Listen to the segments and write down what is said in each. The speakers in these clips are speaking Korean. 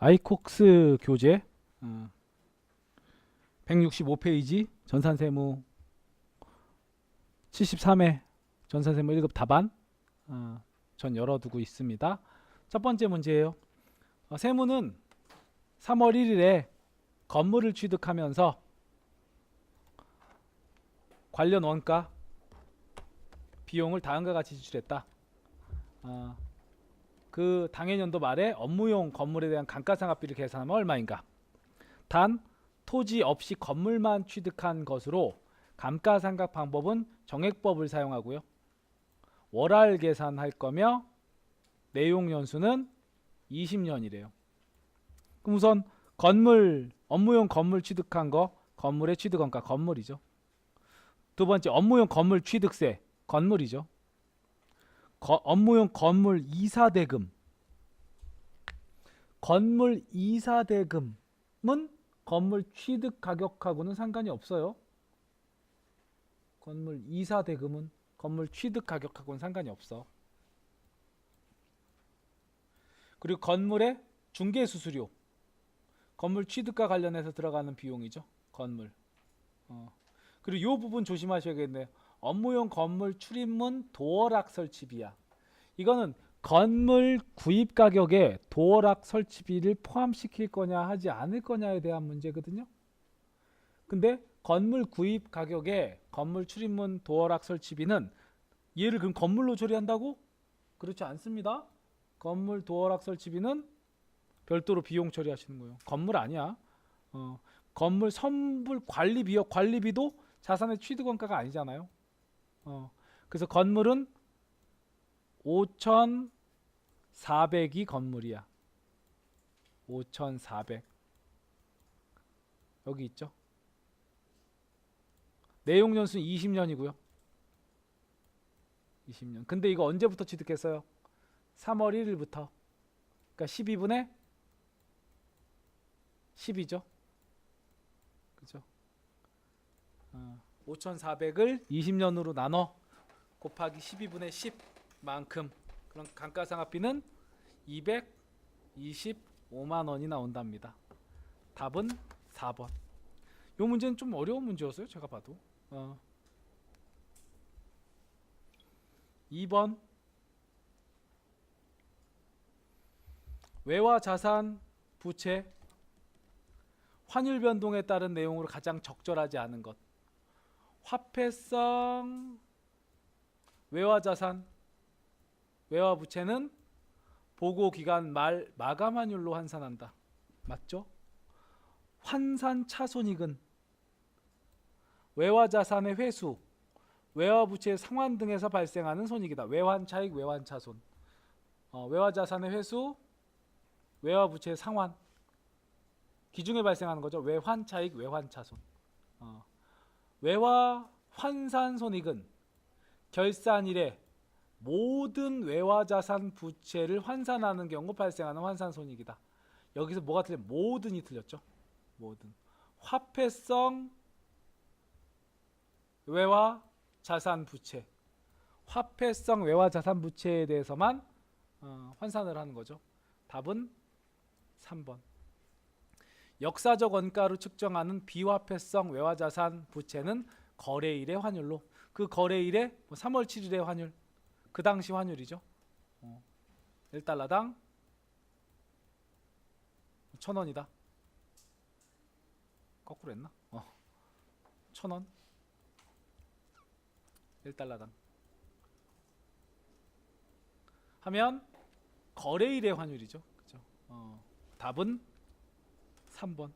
아이콕스 교재 165페이지 전산세무 73회 전산세무 1급 답안 전 열어두고 있습니다. 첫 번째 문제예요. 세무는 3월 1일에 건물을 취득하면서 관련 원가 비용을 다음과 같이 지출했다. 그 당해년도 말에 업무용 건물에 대한 감가상각비를 계산하면 얼마인가? 단 토지 없이 건물만 취득한 것으로 감가상각 방법은 정액법을 사용하고요. 월할 계산할 거며 내용 연수는 20년이래요. 그럼 우선 건물, 업무용 건물 취득한 거, 건물의 취득원가, 건물이죠. 두 번째, 업무용 건물 취득세, 건물이죠. 업무용 건물 이사대금, 건물 이사대금은 건물 취득 가격하고는 상관이 없어요. 건물 이사대금은 건물 취득 가격하고는 상관이 없어. 그리고 건물의 중개수수료, 건물 취득과 관련해서 들어가는 비용이죠. 건물. 그리고 이 부분 조심하셔야겠네요. 업무용 건물 출입문 도어락 설치비야. 이거는 건물 구입 가격에 도어락 설치비를 포함시킬 거냐 하지 않을 거냐에 대한 문제거든요. 근데 건물 구입 가격에 건물 출입문 도어락 설치비는 얘를 그럼 건물로 처리한다고? 그렇지 않습니다. 건물 도어락 설치비는 별도로 비용 처리하시는 거예요. 건물 아니야. 건물 선불 관리비요. 관리비도 자산의 취득원가가 아니잖아요. 그래서 건물은 5,400이 건물이야. 5,400 여기 있죠. 내용 연수는 20년이고요. 20년. 근데 이거 언제부터 취득했어요? 3월 1일부터. 그러니까 12분의 10이죠. 그죠? 5,400을 20년으로 나눠 곱하기 12분의 10만큼 그럼 감가상각비는 225만 원이 나온답니다. 답은 4번. 이 문제는 좀 어려운 문제였어요. 제가 봐도. 2번 외화 자산 부채 환율 변동에 따른 내용으로 가장 적절하지 않은 것. 화폐성 외화 자산 외화 부채는 보고 기간 말 마감 환율로 환산한다. 맞죠? 환산 차손익은 외화 자산의 회수, 외화 부채의 상환 등에서 발생하는 손익이다. 외환 차익, 외환 차손. 외화 자산의 회수, 외화 부채의 상환. 기중에 발생하는 거죠. 외환 차익, 외환 차손. 외화 환산 손익은 결산일에 모든 외화 자산 부채를 환산하는 경우 발생하는 환산 손익이다. 여기서 뭐가 틀려? 모든이 틀렸죠. 모든. 화폐성 외화 자산 부채. 화폐성 외화 자산 부채에 대해서만 환산을 하는 거죠. 답은 3번. 역사적 원가로 측정하는 비화폐성 외화자산 부채는 거래일의 환율로 그 거래일의 3월 7일의 환율 그 당시 환율이죠. 1달러당 1,000원이다. 거꾸로 했나? 1,000원 1달러당 하면 거래일의 환율이죠. 그죠? 답은 3번.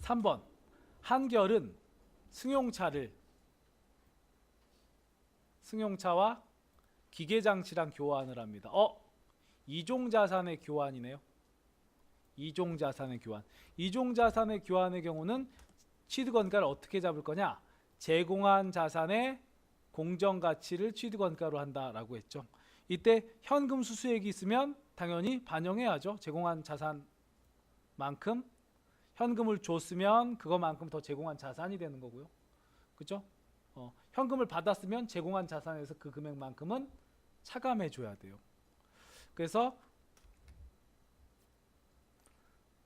3번. 한결은 승용차와 기계장치랑 교환을 합니다. 이종자산의 교환이네요. 이종자산의 교환. 이종자산의 교환의 경우는 취득원가를 어떻게 잡을 거냐? 제공한 자산의 공정가치를 취득원가로 한다라고 했죠. 이때 현금 수수액이 있으면 당연히 반영해야죠. 제공한 자산만큼 현금을 줬으면 그것만큼 더 제공한 자산이 되는 거고요. 그죠? 현금을 받았으면 제공한 자산에서 그 금액만큼은 차감해 줘야 돼요. 그래서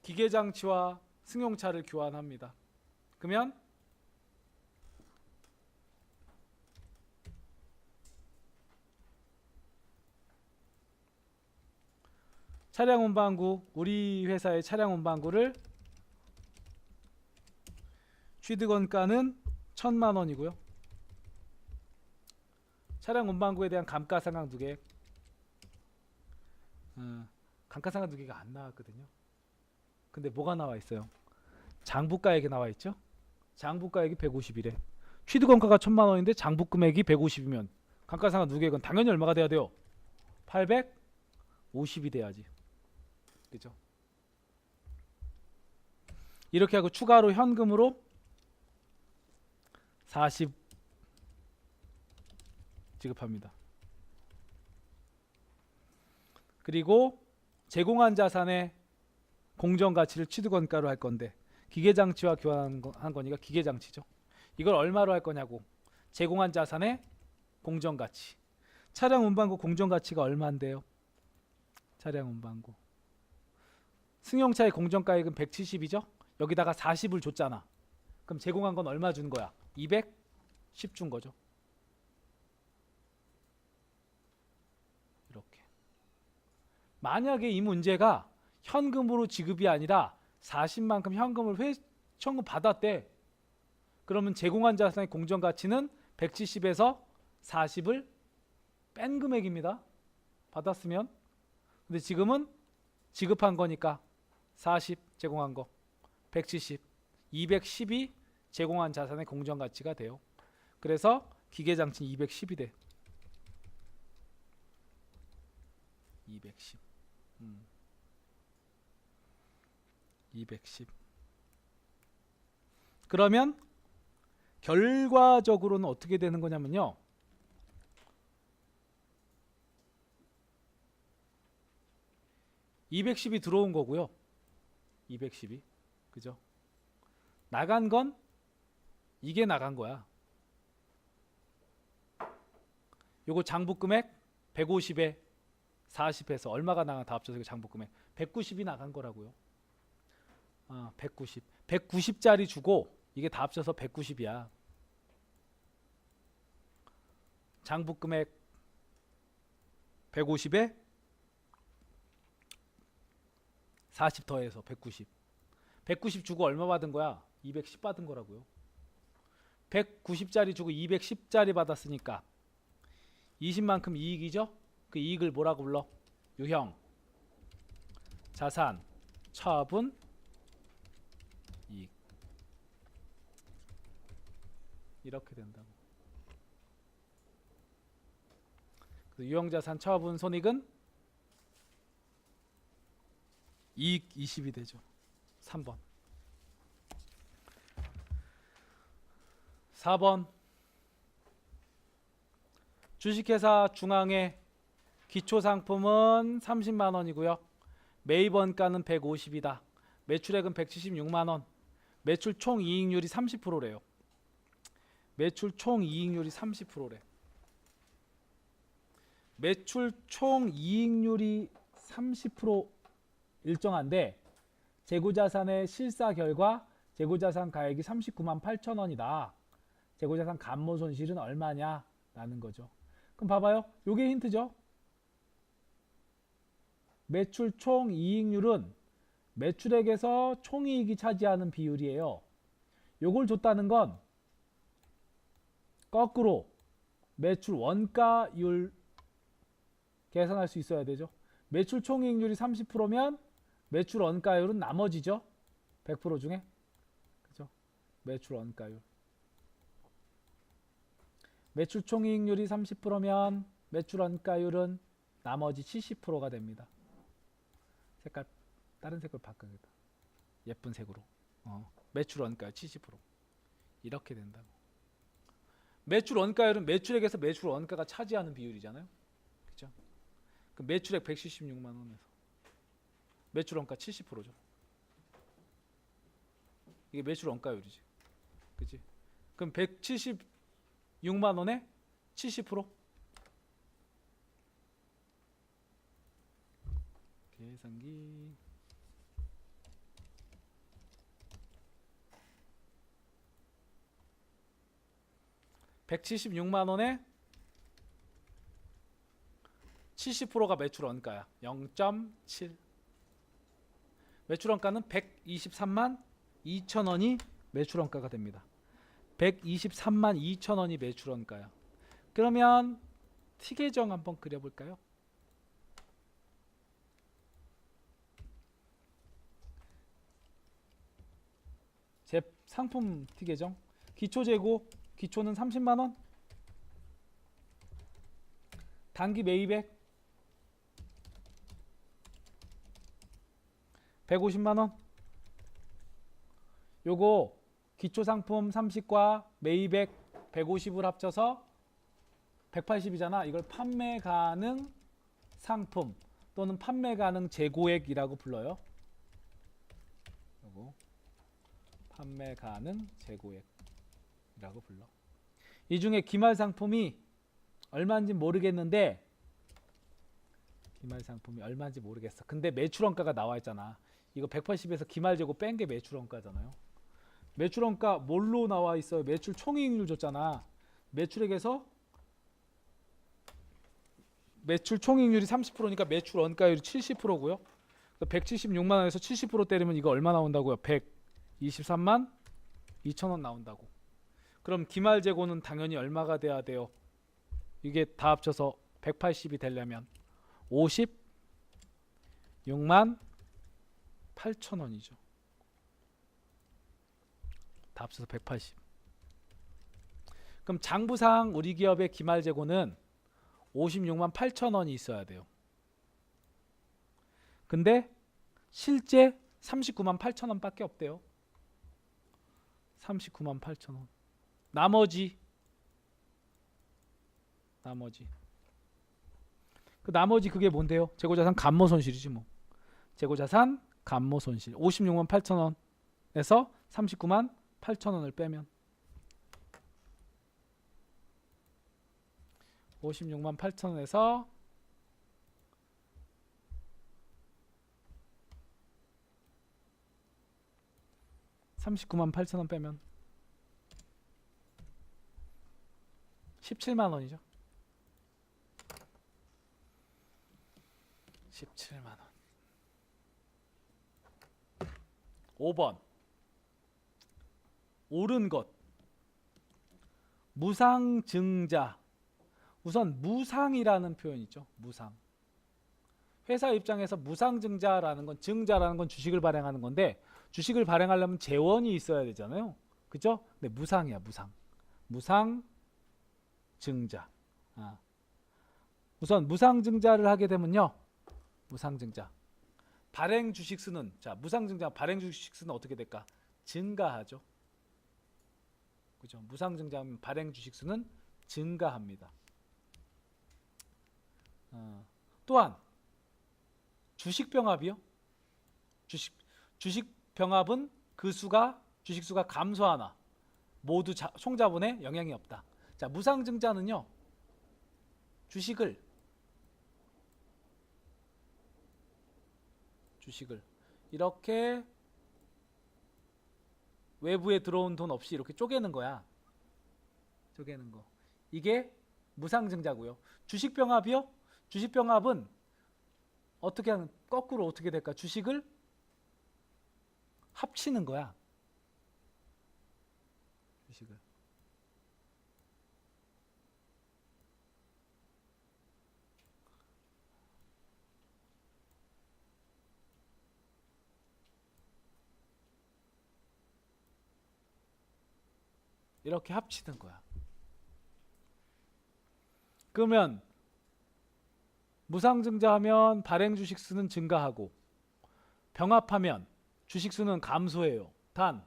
기계장치와 승용차를 교환합니다. 그러면 차량 운반구, 우리 회사의 차량 운반구를 취득원가는 1,000만 원이고요. 차량 운반구에 대한 감가상각 누계액, 감가상각 누계가 안 나왔거든요. 근데 뭐가 나와 있어요? 장부가액이 나와 있죠. 장부가액이 150이래. 취득원가가 1,000만 원인데 장부금액이 150이면 감가상각 누계액은 당연히 얼마가 돼야 돼요? 850이 돼야지. 그죠? 이렇게 하고 추가로 현금으로 40 지급합니다. 그리고 제공한 자산의 공정가치를 취득원가로 할 건데 기계장치와 교환한 거니까 기계장치죠. 이걸 얼마로 할 거냐고. 제공한 자산의 공정가치. 차량 운반구 공정가치가 얼마인데요? 차량 운반구. 승용차의 공정가액은 170이죠. 여기다가 40을 줬잖아. 그럼 제공한 건 얼마 준 거야? 210 준 거죠. 이렇게. 만약에 이 문제가 현금으로 지급이 아니라 40만큼 현금을 회청금 받았대. 그러면 제공한 자산의 공정가치는 170에서 40을 뺀 금액입니다. 받았으면. 근데 지금은 지급한 거니까 40 제공한 거 170 210이 제공한 자산의 공정가치가 돼요. 그래서 기계장치는 210이 돼. 210 210. 그러면 결과적으로는 어떻게 되는 거냐면요. (210이) 들어온 거고요. 210이. 그죠? 나간 건 이게 나간 거야. 요거 장부금액 150에 40해서 얼마가 나가 다 합쳐서 장부금액 190이 나간 거라고요. 190. 190짜리 주고 이게 다 합쳐서 190이야. 장부금액 150에 40 더해서 190. 190 주고 얼마 받은 거야? 210 받은 거라고요. 190짜리 주고 210짜리 받았으니까 20만큼 이익이죠? 그 이익을 뭐라고 불러? 유형, 자산, 처분, 이익. 이렇게 된다고. 유형자산, 처분, 손익은 이익 20이 되죠. 3번. 4번. 주식회사 중앙의 기초상품은 30만 원이고요. 매입원가는 150이다. 매출액은 176만 원. 매출 총이익률이 30%래요. 매출 총이익률이 30%래. 매출 총이익률이 30% 일정한데 재고자산의 실사 결과 재고자산 가액이 39만 8천 원이다. 재고자산 감모손실은 얼마냐? 라는 거죠. 그럼 봐봐요. 요게 힌트죠. 매출 총이익률은 매출액에서 총이익이 차지하는 비율이에요. 요걸 줬다는 건 거꾸로 매출 원가율 계산할 수 있어야 되죠. 매출 총이익률이 30%면 매출 원가율은 나머지죠. 100% 중에. 그죠? 매출 원가율. 매출 총이익률이 30%면 매출 원가율은 나머지 70%가 됩니다. 색깔 다른 색으로 바꿔야겠다. 예쁜 색으로. 매출 원가율 70%. 이렇게 된다고. 매출 원가율은 매출액에서 매출 원가가 차지하는 비율이잖아요. 그죠? 그 매출액 176만 원에서 매출 원가 70%죠. 이게 매출 원가율이지. 그치? 그럼 176만 원에 70%? 계산기 176만 원에 70%가 매출 원가야. 0.7. 매출 원가는 123만 2천 원이 매출 원가가 됩니다. 123만 2천 원이 매출 원가야. 그러면 T 계정 한번 그려볼까요? 제 상품 T 계정. 기초 재고, 기초는 30만 원. 단기 매입액 150만 원. 요거 기초 상품 30과 매입액 150을 합쳐서 180이잖아. 이걸 판매 가능 상품 또는 판매 가능 재고액이라고 불러요. 요거 판매 가능 재고액이라고 불러. 이 중에 기말 상품이 얼마인지 모르겠는데, 기말 상품이 얼마인지 모르겠어. 근데 매출 원가가 나와 있잖아. 이거 180에서 기말 재고 뺀 게 매출 원가잖아요. 매출 원가 뭘로 나와 있어요? 매출 총이익률 줬잖아. 매출액에서 매출 총이익률이 30%니까 매출 원가율이 70%고요. 176만 원에서 70% 때리면 이거 얼마 나온다고요? 123만 2천 원 나온다고. 그럼 기말 재고는 당연히 얼마가 돼야 돼요? 이게 다 합쳐서 180이 되려면 56만 8천 원이죠. 다 합쳐서 180. 그럼 장부상 우리 기업의 기말 재고는 56만 8천 원이 있어야 돼요. 근데 실제 39만 8천 원밖에 없대요. 39만 8천 원. 나머지 그게 뭔데요? 재고자산 감모손실이지 뭐. 재고자산 감모손실 56만 8천 원에서 39만 8천 원을 빼면 56만 8천 원에서 39만 8천 원 빼면 17만 원이죠. 17만 원. 5번. 옳은 것. 무상증자. 우선 무상이라는 표현이 있죠. 무상. 회사 입장에서 무상증자라는 건, 증자라는 건 주식을 발행하는 건데, 주식을 발행하려면 재원이 있어야 되잖아요. 그죠? 근데 무상이야, 무상. 무상증자. 우선 무상증자를 하게 되면요. 무상증자. 발행 주식수는, 자, 무상증자 발행 주식수는 어떻게 될까? 증가하죠. 그죠? 무상증자하면 발행 주식수는 증가합니다. 또한 주식병합이요. 주식병합은 그 수가, 주식수가 감소하나 모두 총자본에 영향이 없다. 자, 무상증자는요. 주식을 이렇게 외부에 들어온 돈 없이 이렇게 쪼개는 거야. 쪼개는 거. 이게 무상증자고요. 주식병합이요. 주식병합은 어떻게 하는, 거꾸로 어떻게 될까? 주식을 합치는 거야. 주식을. 이렇게 합치는 거야. 그러면 무상증자하면 발행 주식수는 증가하고, 병합하면 주식수는 감소해요. 단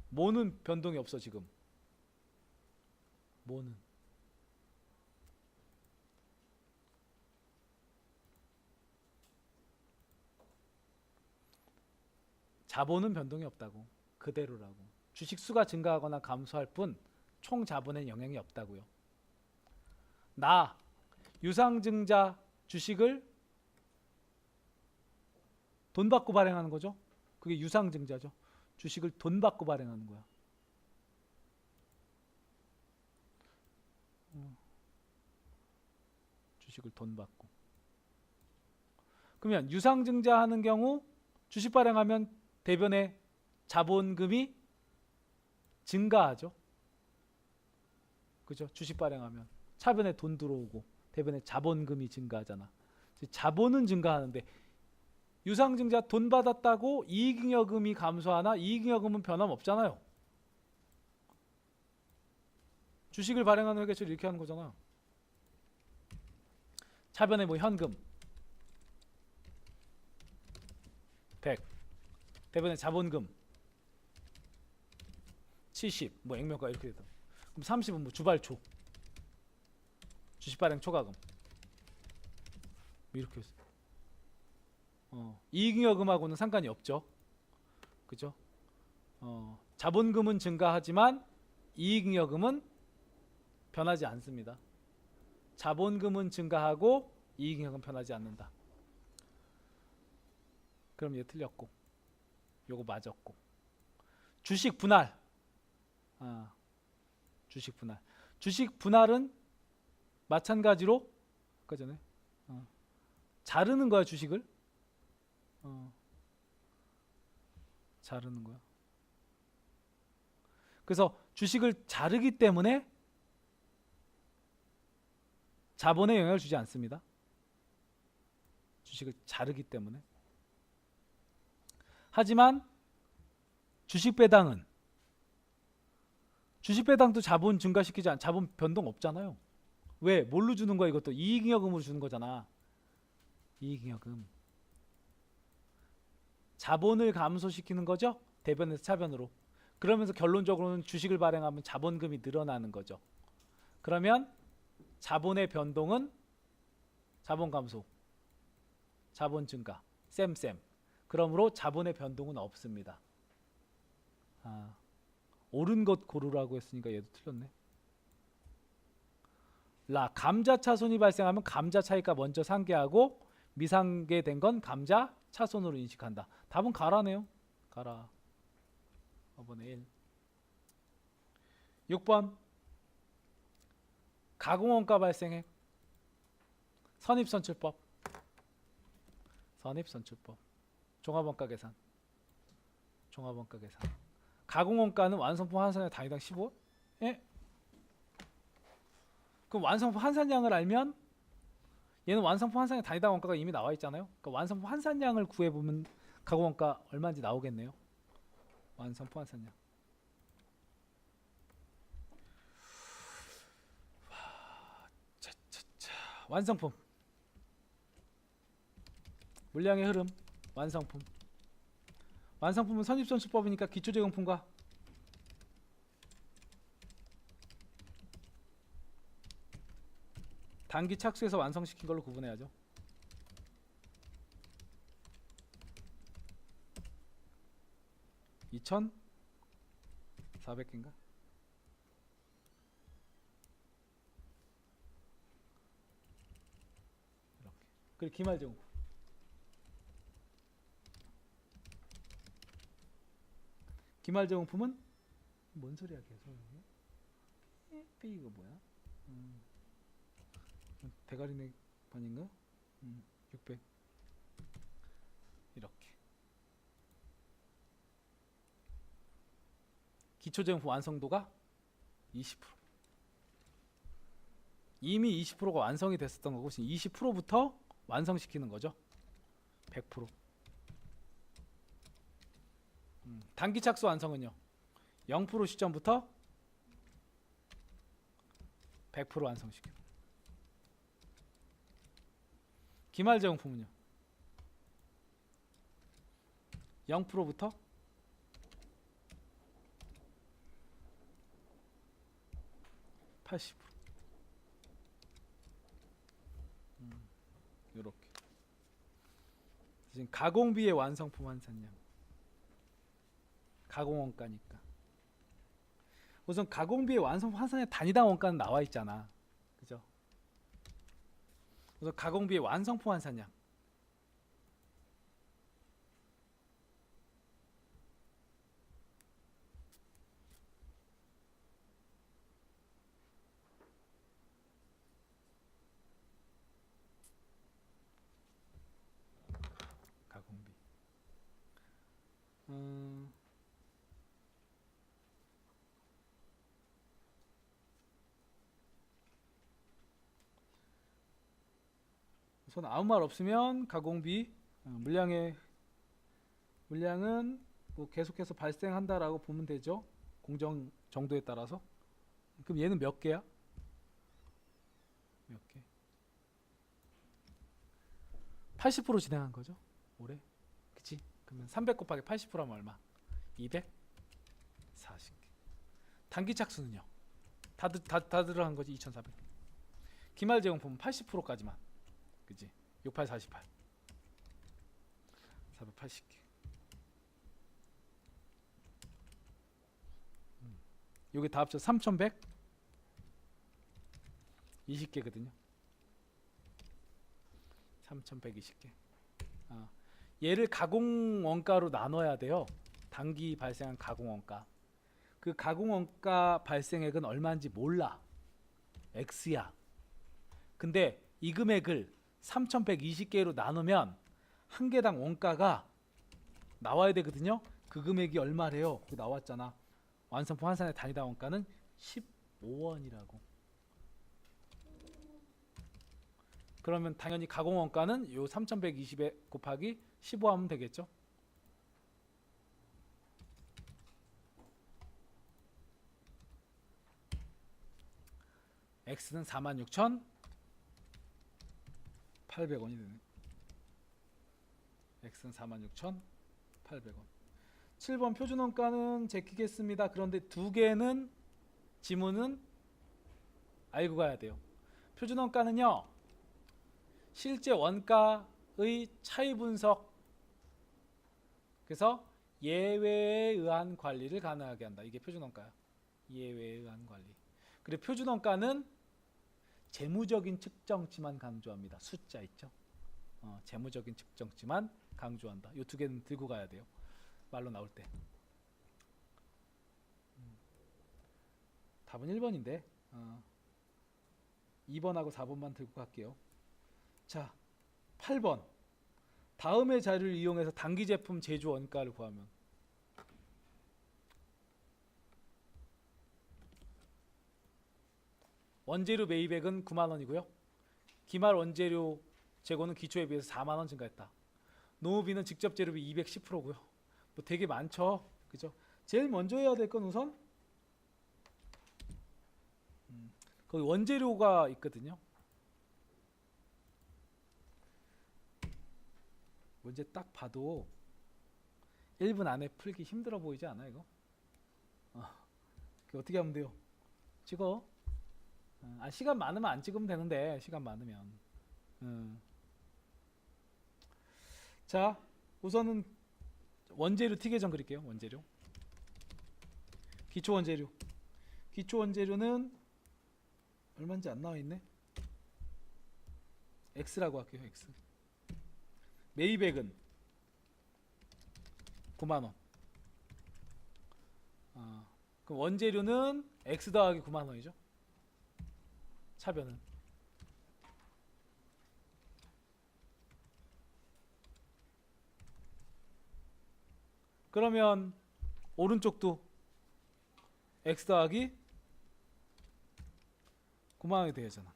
뭐는 변동이 없어. 지금 뭐는 자본은 변동이 없다고. 그대로라고. 주식수가 증가하거나 감소할 뿐 총 자본에 영향이 없다고요. 나 유상증자 주식을 돈 받고 발행하는 거죠. 그게 유상증자죠. 주식을 돈 받고 발행하는 거야. 주식을 돈 받고. 그러면 유상증자하는 경우 주식 발행하면 대변에 자본금이 증가하죠. 그죠? 주식 발행하면 차변에 돈 들어오고 대변에 자본금이 증가하잖아. 자본은 증가하는데 유상증자 돈 받았다고 이익잉여금이 감소하나? 이익잉여금은 변함없잖아요. 주식을 발행하는 회계처를 이렇게 하는 거잖아. 차변에 뭐 현금 100, 대변에 자본금 70, 뭐 액면가 이렇게 되다. 그럼 30은 뭐 주발초, 주식 발행 초과금 뭐 이렇게 했어. 이익잉여금하고는 상관이 없죠. 그죠? 자본금은 증가하지만 이익잉여금은 변하지 않습니다. 자본금은 증가하고 이익잉여금은 변하지 않는다. 그럼 얘 틀렸고 요거 맞았고. 주식 분할. 주식 분할. 주식 분할은 마찬가지로 아까 전에 자르는 거야 주식을. 자르는 거야. 그래서 주식을 자르기 때문에 자본에 영향을 주지 않습니다. 주식을 자르기 때문에. 하지만 주식 배당은 주식 배당도 자본 증가시키지 않, 자본 변동 없잖아요. 왜? 뭘로 주는 거야 이것도? 이익잉여금으로 주는 거잖아. 이익잉여금. 자본을 감소시키는 거죠. 대변에서 차변으로. 그러면서 결론적으로는 주식을 발행하면 자본금이 늘어나는 거죠. 그러면 자본의 변동은 자본 감소, 자본 증가, 쌤. 그러므로 자본의 변동은 없습니다. 옳은 것 고르라고 했으니까 얘도 틀렸네. 감자 차손이 발생하면 감자 차익가 먼저 상계하고 미상계된 건 감자 차손으로 인식한다. 답은 가라네요. 가라. 5번에 1. 6번 가공원가 발생해. 선입선출법. 종합원가 계산. 가공원가는 완성품 환산량 단위당 15? 예? 그럼 완성품 환산량을 알면 얘는 완성품 환산량 단위당 원가가 이미 나와 있잖아요. 그러니까 완성품 환산량을 구해보면 가공원가 얼마인지 나오겠네요. 완성품 환산량. 완성품. 물량의 흐름. 완성품은 선입선출법이니까 기초제공품과 단기 착수해서 완성시킨 걸로 구분해야죠. (2400개인가) 이렇게. 그리고 기말제공품. 기말제공품은 뭔 소리야 계속. 이거 뭐야? 대가리네 반인가? 600 이렇게. 기초제공품 완성도가 20%. 이미 20%가 완성이 됐었던 거고 20%부터 완성시키는 거죠. 100%. 단기 착수 완성은요 0% 시점부터 100% 완성시키고. 기말 제공품은요 0%부터 80%. 이렇게. 지금 가공비의 완성품 환산량. 가공원가니까. 우선 가공비의 완성품 환산량 단위당 원가는 나와 있잖아. 그죠? 그래서 가공비의 완성품 환산량. 우선 아무 말 없으면 가공비 물량은 뭐 계속해서 발생한다라고 보면 되죠. 공정 정도에 따라서. 그럼 얘는 몇 개야? 몇 개? 80% 진행한 거죠. 올해. 그치? 그러면 300 곱하기 80% 하면 얼마? 240개. 단기 착수는요? 다 들어간 거지. 2400. 기말 제공품은 80%까지만. 그치? 68 48. 480개. 요게 다 합쳐 3100 20개거든요. 3120개. 얘를 가공 원가로 나눠야 돼요. 단기 발생한 가공 원가. 그 가공 원가 발생액은 얼마인지 몰라. X야. 근데 이 금액을 3120개로 나누면 한 개당 원가가 나와야 되거든요. 그 금액이 얼마래요? 그 나왔잖아. 완성품 환산의 단위당 원가는 15원이라고. 그러면 당연히 가공 원가는 요 3120에 곱하기 15 하면 되겠죠. X는 46,800원이 되네. X는 46,800원. 7번 표준원가는 제끼겠습니다. 그런데 두 개는 지문은 알고 가야 돼요. 표준원가는요, 실제 원가의 차이 분석, 그래서 예외에 의한 관리를 가능하게 한다. 이게 표준원가야. 예외에 의한 관리. 그리고 표준원가는 재무적인 측정치만 강조합니다. 숫자 있죠. 재무적인 측정치만 강조한다. 이 두 개는 들고 가야 돼요. 말로 나올 때. 답은 1번인데 2번하고 4번만 들고 갈게요. 자, 8번. 다음의 자료를 이용해서 단기 제품 제조 원가를 구하면. 원재료 매입액은 9만원이고요. 기말 원재료 재고는 기초에 비해서 4만원 증가했다. 노무비는 직접 재료비 210%고요. 뭐 되게 많죠. 그죠? 제일 먼저 해야 될 건 우선 거기 원재료가 있거든요. 문제 딱 봐도 1분 안에 풀기 힘들어 보이지 않아 이거? 어떻게 하면 돼요? 찍어. 시간 많으면 안 찍으면 되는데 시간 많으면. 자, 우선은 원재료 티계정 그릴게요. 원재료. 기초 원재료. 기초 원재료는 얼마인지 안 나와 있네. X라고 할게요. X. 매입액은 9만원. 그럼 원재료는 X 더하기 9만원이죠. 차변은. 그러면 오른쪽도 X 더하기 9만원이 되잖아.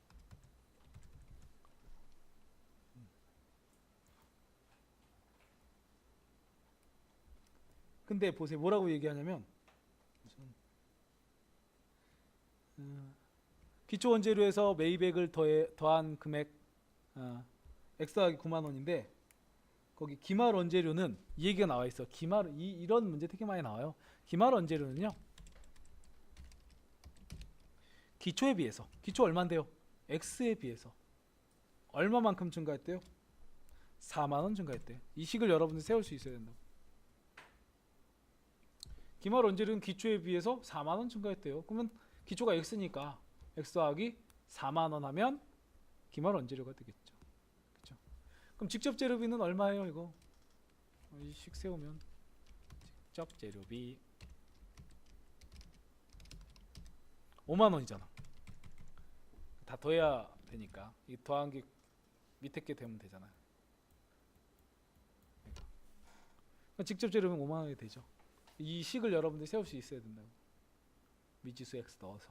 근데 보세요. 뭐라고 얘기하냐면 기초 원재료에서 매입액을 더한 금액 X 더하기 9만원인데 거기 기말 원재료는 이 얘기가 나와 있어. 이런 문제 되게 많이 나와요. 기말 원재료는요, 기초에 비해서, 기초 얼마인데요? X에 비해서 얼마만큼 증가했대요? 4만원 증가했대요. 이 식을 여러분들 세울 수 있어야 된다고. 기말 원재료는 기초에 비해서 4만원 증가했대요. 그러면 기초가 X니까 X 더하기 4만원 하면 기말 원재료가 되겠죠. 그쵸? 그럼 직접 재료비는 얼마예요 이거? 이 식 세우면 직접 재료비 5만원이잖아. 다 더해야 되니까 이 더한 게 밑에 게 되면 되잖아요. 그러니까 직접 재료비는 5만원이 되죠. 이 식을 여러분들이 세울 수 있어야 된다고. 미지수 X 넣어서.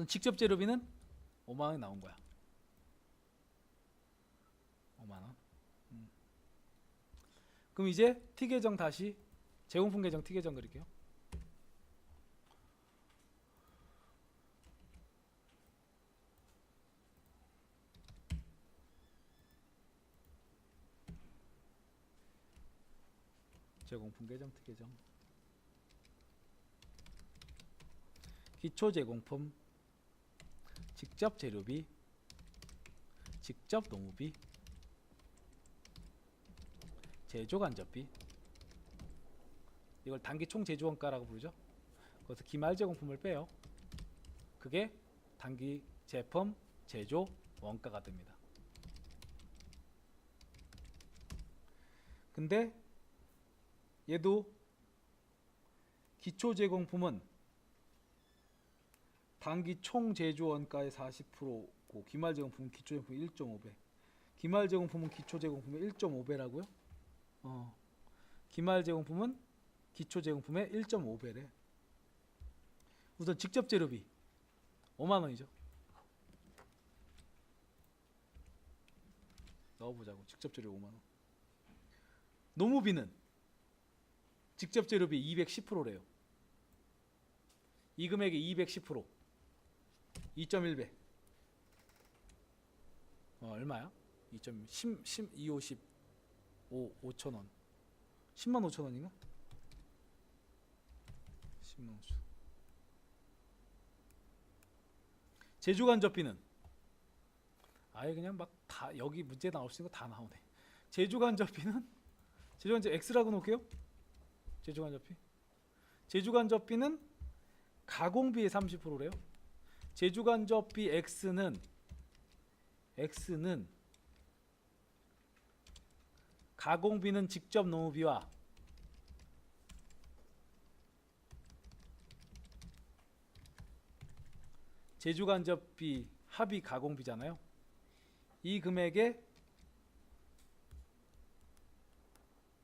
직접 재료비는 5만원이 나온 거야. 5만원. 그럼 이제 T 계정 다시 제공품 계정 T 계정 그릴게요. 제공품 계정 T 계정. 기초 제공품, 직접 재료비, 직접 노무비, 제조 간접비. 이걸 단기 총 제조 원가라고 부르죠. 거기서 기말 제공품을 빼요. 그게 단기 제품 제조 원가가 됩니다. 근데 얘도 기초 제공품은 단기 총 제조 원가의 40%고 기말 제공품은 기초 제공품 1.5배. 기말 제공품은 기초 제공품의 1.5배라고요? 기말 제공품은 기초 제공품의 1.5배래. 우선 직접 재료비 5만원이죠. 넣어보자고. 직접 재료 5만원. 노무비는 직접 재료비 210%래요. 이 금액의 210%. 2.1배. 얼마야? 250 5천원. 10만 5천원인가? 10만 5천. 제조간접비는 아예 그냥 막 다 여기 문제 나올 수 있는 거 다 나오네. 제조간접비는 제조간접 X라고 놓을게요. 제조간접비. 제조간접비는 가공비의 30%래요. 제조간접비 X는 가공비는 직접 노무비와 제조간접비 합이 가공비잖아요. 이 금액의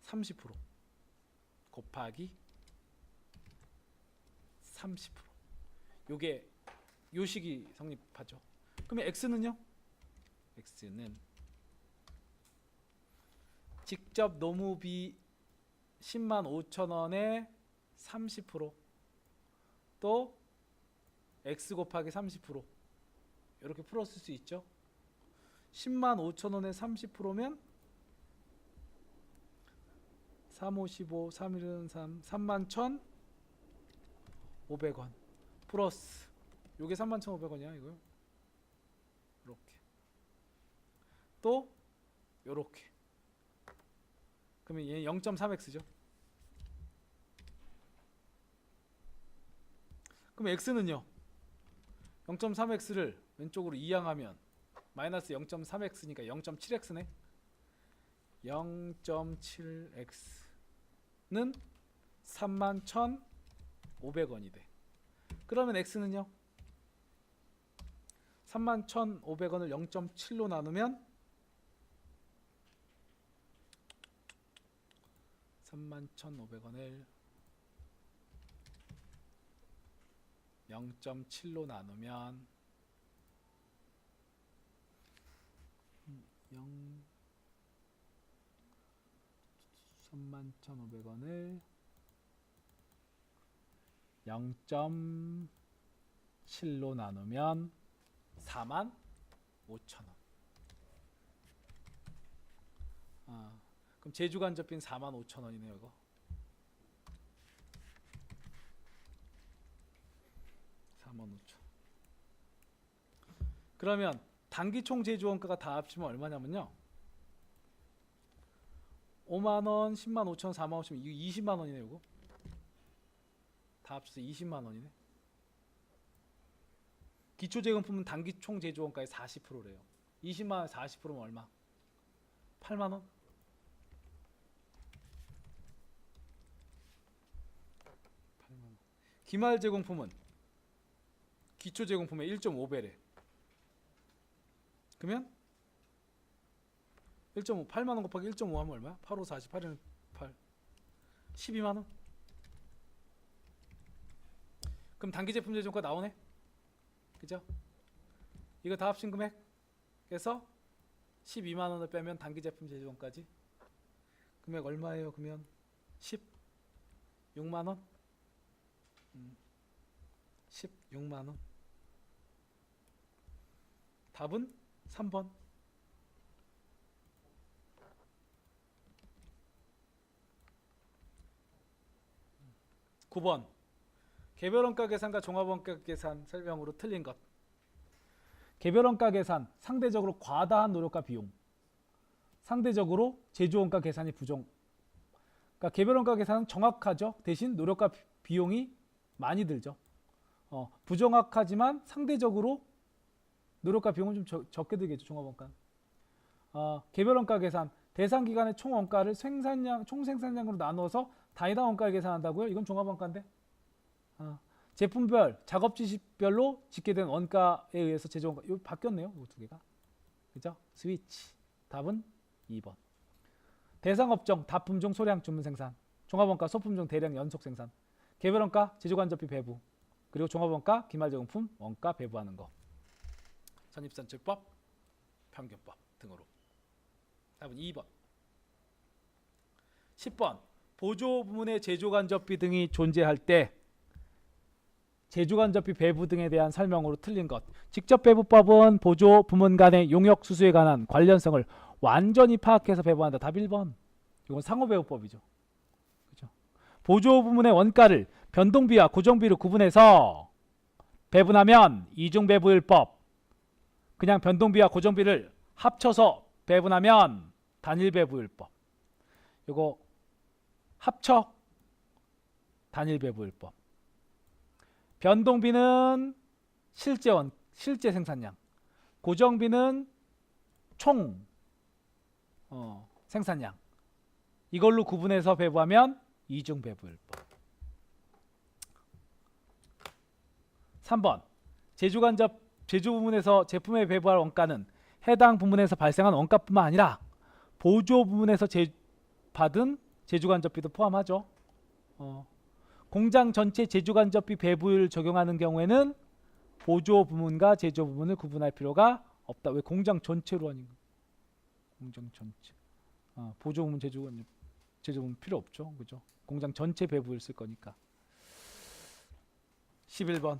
30% 곱하기 30%. 요게 요식이 성립하죠. 그러면 X는요? X는 직접 노무비 10만 5천원에 30% 또 X 곱하기 30% 이렇게 풀었을 수 있죠. 10만 5천원에 30%면 355, 3일은 3, 3만 1,500원 플러스 요게 31,500원이야 이거요. 이렇게 또 요렇게. 그러면 얘 0.3x죠. 그럼 x는요 0.3x를 왼쪽으로 이항하면 마이너스 0.3x니까 0.7x네. 0.7x는 31,500원이 돼. 그러면 x는요 31,500원을 0.7로 나누면 31,500원을 0.7로 나누면 31,500원을 0.7로 나누면 45,000원. 그럼 제주간접비는 45,000원이네요 이거. 45,000원. 그러면 단기 총 제조원가가 다 합치면 얼마냐면요 5만원, 10만 5천, 4만 5천, 이거 20만원이네 이거. 다 합쳐서 20만원이네. 기초제공품은 단기 총 제조원가의 40%래요 20만원 40%면 얼마? 8만원? 8만원. 기말 제공품은 기초 제공품의 1.5배래. 그러면 1.5 8만원 곱하기 1.5 하면 얼마야? 8, 5, 40, 8은 8 12만원. 그럼 단기 제품 제조가 나오네. 그죠? 이거 다 합친 금액에서 12만 원을 빼면 단기 제품 제조원까지 금액 얼마예요? 그러면 16만 원? 16만 원. 답은 3번. 9번. 개별원가 계산과 종합원가 계산 설명으로 틀린 것. 개별원가 계산 상대적으로 과다한 노력과 비용. 상대적으로 제조원가 계산이 부정. 그러니까 개별원가 계산은 정확하죠. 대신 노력과 비용이 많이 들죠. 부정확하지만 상대적으로 노력과 비용은 좀 적게 들겠죠. 종합원가. 개별원가 계산 대상 기간의 총 원가를 총 생산량으로 나누어서 단위당 원가를 계산한다고요? 이건 종합원가인데. 제품별, 작업 지시별로 집계된 원가에 의해서 제조원가. 이거 바뀌었네요. 이 두 개가. 그죠? 스위치. 답은 2번. 대상 업종, 다품종, 소량, 주문 생산. 종합원가, 소품종, 대량, 연속 생산. 개별원가, 제조관접비 배부. 그리고 종합원가, 기말제공품, 원가 배부하는 거. 선입선출법, 평균법 등으로. 답은 2번. 10번. 보조 부문의 제조간접비 등이 존재할 때 제조간접비 배부 등에 대한 설명으로 틀린 것. 직접 배부법은 보조 부문 간의 용역 수수에 관한 관련성을 완전히 파악해서 배부한다. 답 1번. 이건 상호배부법이죠. 그렇죠? 보조 부문의 원가를 변동비와 고정비로 구분해서 배분하면 이중배부율법. 그냥 변동비와 고정비를 합쳐서 배분하면 단일배부율법. 이거 합쳐 단일배부율법. 변동비는 실제 생산량, 고정비는 총 생산량. 이걸로 구분해서 배부하면 이중배부율법. 3번. 제조 부문에서 제품에 배부할 원가는 해당 부문에서 발생한 원가뿐만 아니라 보조 부문에서 받은 제조간접비도 포함하죠. 공장 전체 제조간접비 배부율 적용하는 경우에는 보조 부문과 제조 부문을 구분할 필요가 없다. 왜 공장 전체로 하니? 공장 전체. 보조 부문, 제조 부문 필요 없죠. 그죠? 공장 전체 배부율 쓸 거니까. 11번.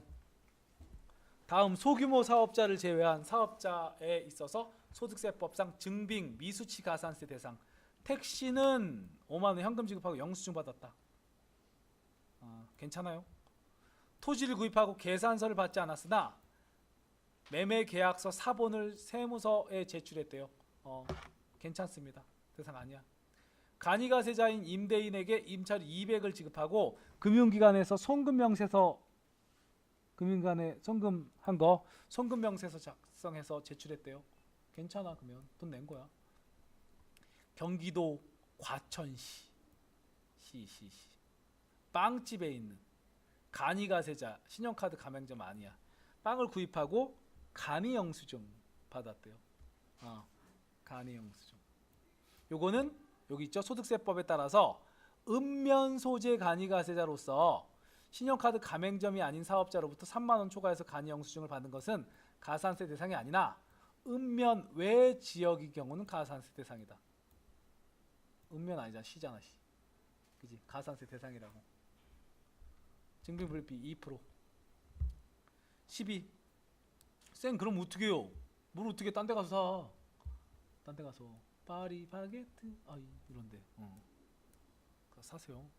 다음 소규모 사업자를 제외한 사업자에 있어서 소득세법상 증빙 미수치 가산세 대상. 택시는 5만 원 현금 지급하고 영수증 받았다. 괜찮아요. 토지를 구입하고 계산서를 받지 않았으나 매매 계약서 사본을 세무서에 제출했대요. 괜찮습니다. 대상 아니야. 간이가세자인 임대인에게 임차료 200을 지급하고 금융기관에서 송금명세서 금융기관에 송금한 거 송금명세서 작성해서 제출했대요. 괜찮아. 그러면 돈 낸 거야. 경기도 과천시 빵집에 있는 간이가세자 신용카드 가맹점 아니야. 빵을 구입하고 간이영수증 받았대요. 간이영수증. 요거는 여기 있죠. 소득세법에 따라서 읍면소재 간이가세자로서 신용카드 가맹점이 아닌 사업자로부터 3만 원 초과해서 간이영수증을 받는 것은 가산세 대상이 아니나 읍면 외 지역의 경우는 가산세 대상이다. 읍면 아니잖아. 시잖아. 시. 그지? 가산세 대상이라고. 증빙불입비 2%. 12. 쌩 그럼 어떻게 해요? 뭘 어떻게 딴 데 가서 사. 딴 데 가서 파리바게트 이런데 사세요.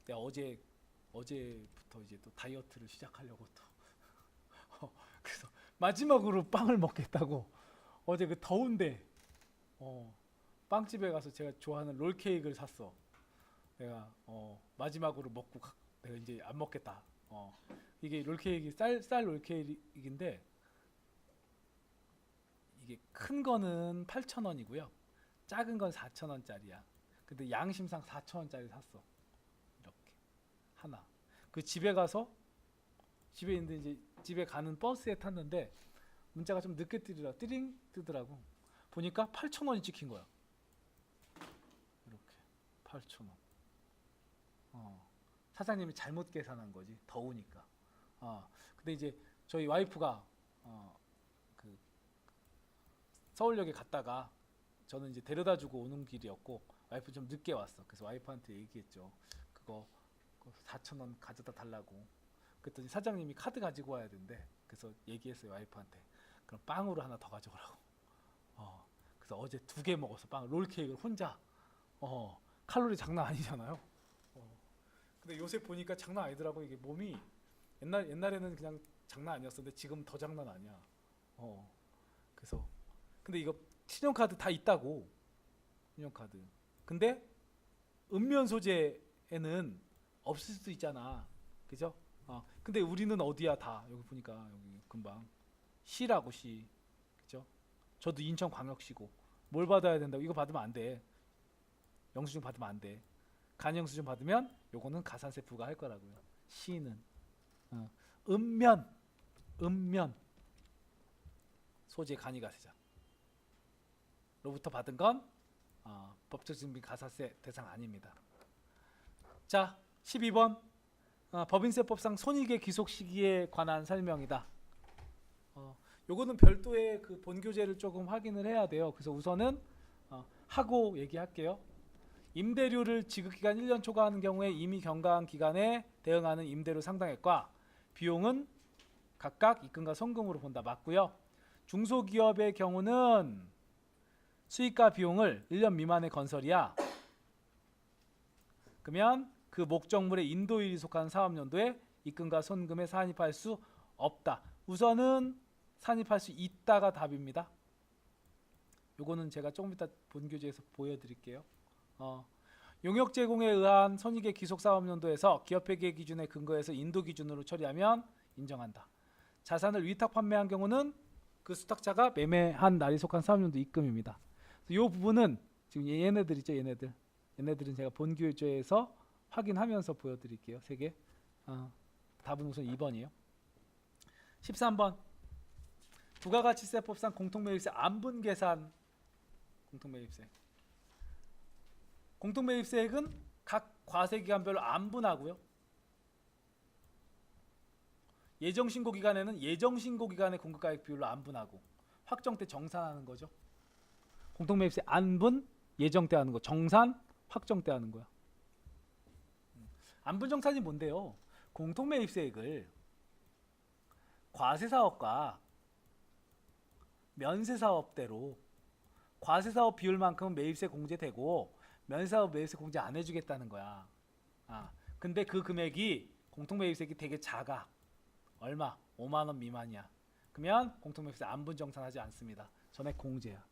내가 어제부터 이제 또 다이어트를 시작하려고 또 그래서 마지막으로 빵을 먹겠다고 어제 그 더운데 빵집에 가서 제가 좋아하는 롤케이크를 샀어. 내가 마지막으로 먹고 내가 이제 안 먹겠다. 이게 롤케이크 쌀 롤케이크인데 이게 큰 거는 8,000원이고요. 작은 건 4,000원짜리야. 근데 양심상 4,000원짜리 샀어. 이렇게 하나. 그 집에 가서 집에 있는데 이제 집에 가는 버스에 탔는데 문자가 좀 늦게 뜨더라고. 보니까 8,000원이 찍힌 거야. 이렇게 8,000원. 사장님이 잘못 계산한 거지. 더우니까. 근데 이제 저희 와이프가 그 서울역에 갔다가 저는 이제 데려다주고 오는 길이었고 와이프 좀 늦게 왔어. 그래서 와이프한테 얘기했죠. 그거 4,000원 가져다 달라고. 그랬더니 사장님이 카드 가지고 와야 된대. 그래서 얘기했어요 와이프한테. 그럼 빵으로 하나 더 가져오라고. 그래서 어제 2개 먹었어. 빵 롤케이크를 혼자. 칼로리 장난 아니잖아요. 근데 요새 보니까 장난 아니더라고. 이게 몸이 옛날에는 그냥 장난 아니었었는데 지금 더 장난 아니야. 그래서 근데 이거 신용카드 다 있다고. 신용카드. 근데 음면 소재에는 없을 수도 있잖아. 그죠? 근데 우리는 어디야 다. 여기 보니까 여기 금방 시라고 시. 그죠? 저도 인천광역시고 뭘 받아야 된다고. 이거 받으면 안 돼. 영수증 받으면 안 돼. 간영수증 받으면 요거는 가산세 부과할 거라고요. 시는 음면 소재 간이가세자 로부터 받은 건 법적 증빙 가산세 대상 아닙니다. 자 12번 법인세법상 손익의 귀속 시기에 관한 설명이다. 요거는 별도의 그 본교재를 조금 확인을 해야 돼요. 그래서 우선은 하고 얘기할게요. 임대료를 지급기간 1년 초과하는 경우에 이미 경과한 기간에 대응하는 임대료 상당액과 비용은 각각 입금과 송금으로 본다. 맞고요. 중소기업의 경우는 수익과 비용을 1년 미만의 건설이야. 그러면 그 목적물의 인도일이 속한 사업연도에 입금과 송금에 산입할 수 없다. 우선은 산입할 수 있다가 답입니다. 요거는 제가 조금 이따 본교재에서 보여드릴게요. 용역 제공에 의한 손익의 귀속 사업연도에서 기업회계 기준에 근거해서 인도 기준으로 처리하면 인정한다. 자산을 위탁 판매한 경우는 그 수탁자가 매매한 날이 속한 사업연도 입금입니다. 이 부분은 지금 얘네들 있죠. 얘네들은 제가 본교재에서 확인하면서 보여드릴게요. 3개. 답은 우선 2번이에요. 13번 부가가치세법상 공통매입세 안분 계산. 공통매입세액은 각 과세기간별로 안분하고요. 예정신고기간에는 예정신고기간의 공급가액 비율로 안분하고 확정 때 정산하는 거죠. 공통매입세 안분 예정 때 하는 거, 정산 확정 때 하는 거야. 안분 정산이 뭔데요? 공통매입세액을 과세사업과 면세사업대로 과세사업 비율만큼은 매입세 공제되고 면세사업 매입세 공제 안 해주겠다는 거야. 근데 그 금액이 공통매입세액이 되게 작아. 얼마? 5만 원 미만이야. 그러면 공통매입세 안분 정산하지 않습니다. 전액 공제야.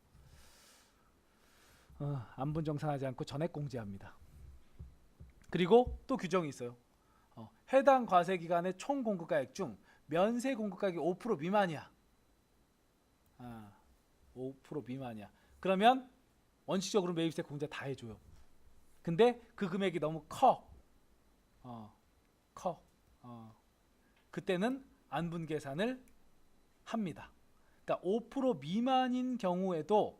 안분 정산하지 않고 전액 공제합니다. 그리고 또 규정이 있어요. 해당 과세기간의 총 공급가액 중 면세 공급가액이 5% 미만이야. 5% 미만이야. 그러면 원칙적으로 매입세 공제 다 해줘요. 근데 그 금액이 너무 커. 그때는 안분 계산을 합니다. 그러니까 5% 미만인 경우에도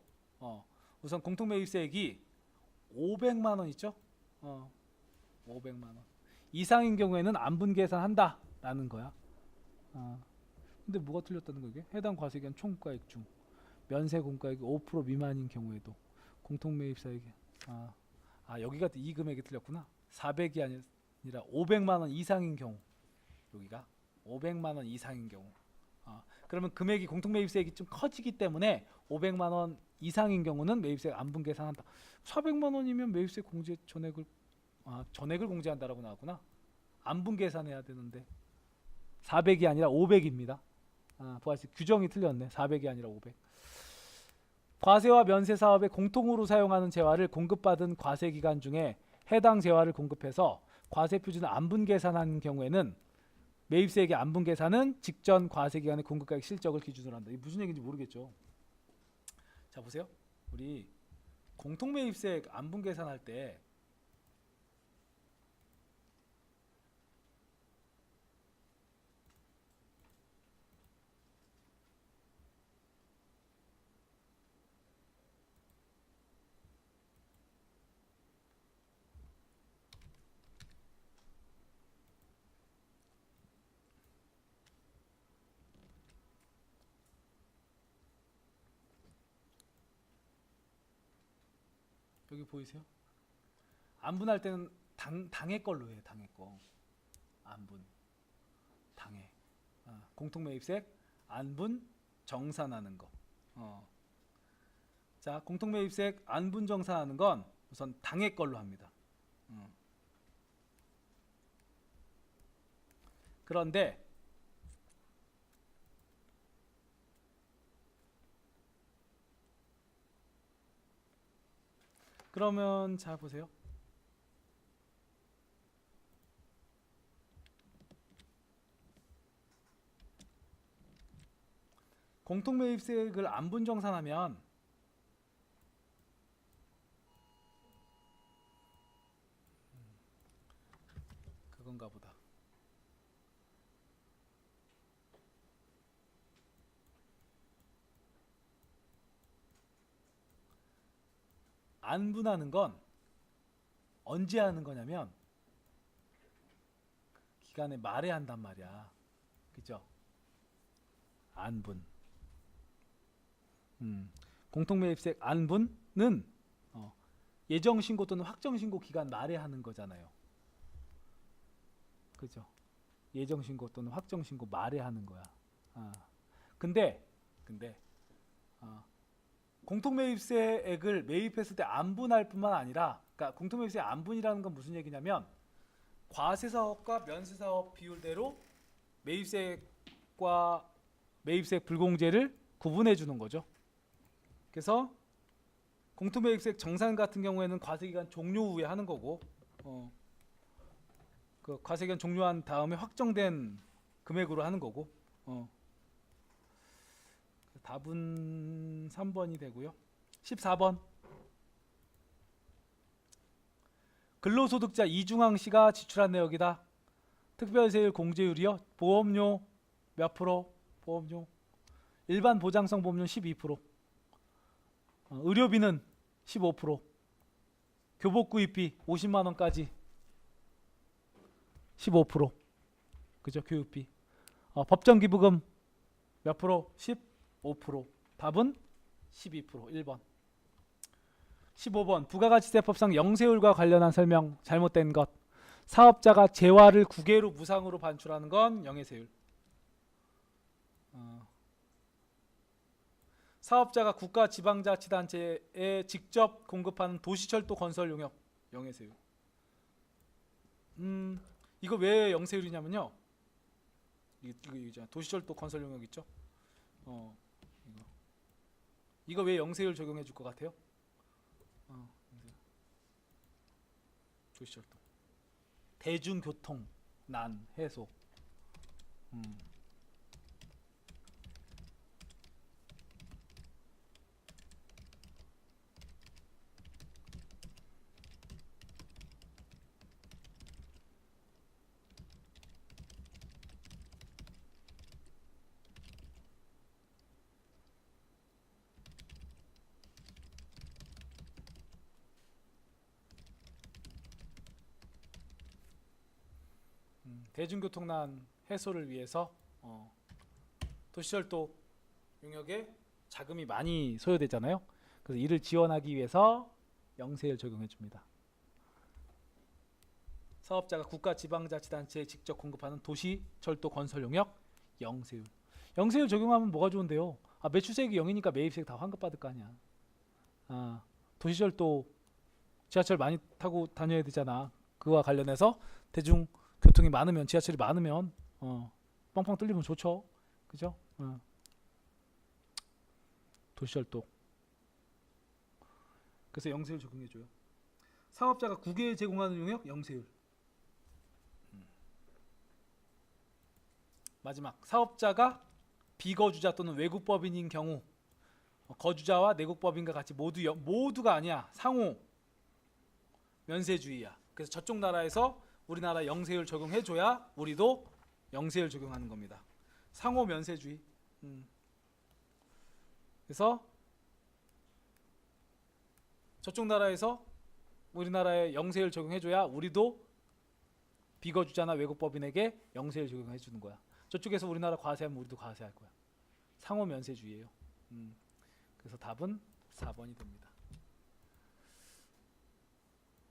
우선 공통매입세액이 500만 원 있죠? 500만 원 이상인 경우에는 안분 계산한다라는 거야. 근데 뭐가 틀렸다는 거야? 이게? 해당 과세기간 총가액 중 면세 공가액이 5% 미만인 경우에도 공통매입세액이 여기가 이 금액이 틀렸구나. 400이 아니라 500만 원 이상인 경우. 여기가 500만 원 이상인 경우. 그러면 금액이 공통매입세액이 좀 커지기 때문에 500만 원 이상인 경우는 매입세 안분 계산한다. 400만 원이면 매입세 공제 전액을 공제한다라고 나왔구나. 안분 계산해야 되는데 400이 아니라 500입니다. 부가세 규정이 틀렸네. 400이 아니라 500. 과세와 면세 사업에 공통으로 사용하는 재화를 공급받은 과세 기간 중에 해당 재화를 공급해서 과세 표준을 안분 계산한 경우에는 매입세액의 안분 계산은 직전 과세 기간의 공급가액 실적을 기준으로 한다. 이게 무슨 얘기인지 모르겠죠. 자 보세요. 우리 공통매입세액 안분 계산할 때 여기 보이세요? 안분할 때는 당해 걸로 해요. 당해 거. 안분. 당해. 공통매입색 안분 정산하는 거. 자, 공통매입색 안분 정산하는 건 우선 당해 걸로 합니다. 그런데 그러면 자 보세요. 공통매입색을 안분 정산하면 그건가 보다. 안분하는 건 언제 하는 거냐면 기간의 말에 한단 말이야. 그죠? 안분. 공통매입색 안분은 예정신고 또는 확정신고 기간 말에 하는 거잖아요. 그죠? 예정신고 또는 확정신고 말에 하는 거야. 근데 공통매입세액을 매입했을 때 안분할 뿐만 아니라, 그러니까 공통매입세 안분이라는 건 무슨 얘기냐면 과세사업과 면세사업 비율대로 매입세액과 매입세액 불공제를 구분해 주는 거죠. 그래서 공통매입세액 정산 같은 경우에는 과세기간 종료 후에 하는 거고, 그 과세기간 종료한 다음에 확정된 금액으로 하는 거고. 답은 3번이 되고요. 14번. 근로소득자 이중항 씨가 지출한 내역이다. 특별세율 공제율이요. 보험료 몇 프로? 보험료. 일반 보장성 보험료 12%. 의료비는 15%. 교복 구입비 50만 원까지 15%. 그죠? 교육비. 법정 기부금 몇 프로? 15%. 답은 12%. 1번. 15번. 부가가치세법상 영세율과 관련한 설명 잘못된 것. 사업자가 재화를 국외로 무상으로 반출하는 건 영세율. 사업자가 국가 지방자치단체에 직접 공급하는 도시철도 건설 용역 영세율. 이거 왜 영세율이냐면요. 이거 도시철도 건설 용역 있죠? 이거 왜 영세율 적용해 줄 것 같아요? 도시철도. 대중교통 난 해소. 대중교통난 해소를 위해서 도시철도 용역에 자금이 많이 소요되잖아요. 그래서 이를 지원하기 위해서 영세율 적용해 줍니다. 사업자가 국가 지방자치단체에 직접 공급하는 도시철도 건설 용역 영세율. 영세율 적용하면 뭐가 좋은데요? 매출세액이 0이니까 매입세액 다 환급받을 거 아니야. 도시철도 지하철 많이 타고 다녀야 되잖아. 그와 관련해서 대중교통이 많으면, 지하철이 많으면 뻥뻥 뚫리면 좋죠. 그죠? 도시철도. 그래서 영세율 적용해줘요. 사업자가 국외에 제공하는 용역 영세율. 마지막. 사업자가 비거주자 또는 외국법인인 경우 거주자와 내국법인과 같이 모두가 아니야. 상호 면세주의야. 그래서 저쪽 나라에서 우리나라 영세율 적용해줘야 우리도 영세율 적용하는 겁니다. 상호 면세주의. 그래서 저쪽 나라에서 우리나라에 영세율 적용해줘야 우리도 비거주자나 외국법인에게 영세율 적용해주는 거야. 저쪽에서 우리나라 과세하면 우리도 과세할 거야. 상호 면세주의예요. 그래서 답은 4번이 됩니다.